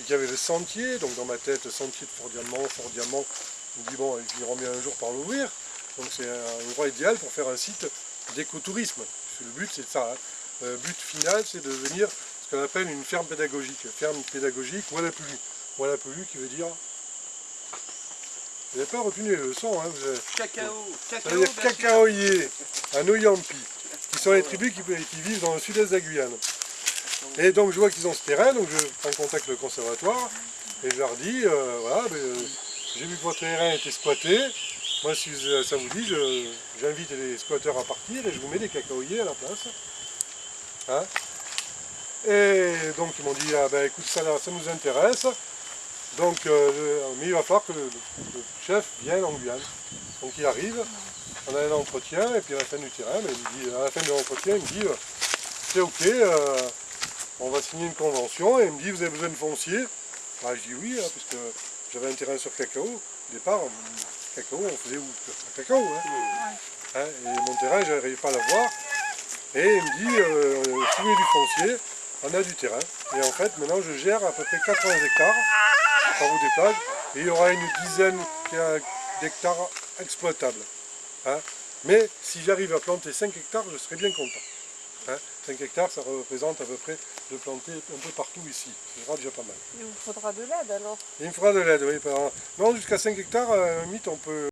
qu'il y avait le sentier, donc dans ma tête, le sentier de Fort-Diamant, je me dis bon, ils finiront bien un jour par l'ouvrir, donc c'est un endroit idéal pour faire un site d'écotourisme. Le but c'est ça, hein. Le but final c'est de devenir ce qu'on appelle une ferme pédagogique Wallapulu. Wallapulu qui veut dire... Vous n'avez pas retenu les leçons, hein, Cacao. Ça veut dire cacaoyer, un Oyampi, qui sont les tribus qui vivent dans le sud-est de la Guyane. Et donc je vois qu'ils ont ce terrain, donc je prends contact avec le conservatoire, et je leur dis, voilà, j'ai vu que votre terrain est exploité, moi si ça vous dit, j'invite les squatteurs à partir et je vous mets des cacaoyers à la place. Hein, et donc ils m'ont dit, ah ben écoute, ça nous intéresse, donc, mais il va falloir que le chef vienne en Guyane. Donc il arrive, on a un entretien, et puis à la fin du terrain, à la fin de l'entretien, il me dit, c'est ok, on va signer une convention, et il me dit, vous avez besoin de foncier? Ah, je dis oui, hein, puisque j'avais un terrain sur cacao. Au départ, cacao, on faisait où? Un cacao, hein. Hein, et mon terrain, je n'arrivais pas à l'avoir. Et il me dit, si vous voulez du foncier, on a du terrain. Et en fait, maintenant, je gère à peu près 80 hectares par route des plages. Et il y aura une dizaine d'hectares exploitables. Hein. Mais si j'arrive à planter 5 hectares, je serai bien content. Hein. 5 hectares, ça représente à peu près de planter un peu partout ici. Ce sera déjà pas mal. Il vous faudra de l'aide alors? Il me faudra de l'aide, oui. Non, jusqu'à 5 hectares, à la limite, on peut...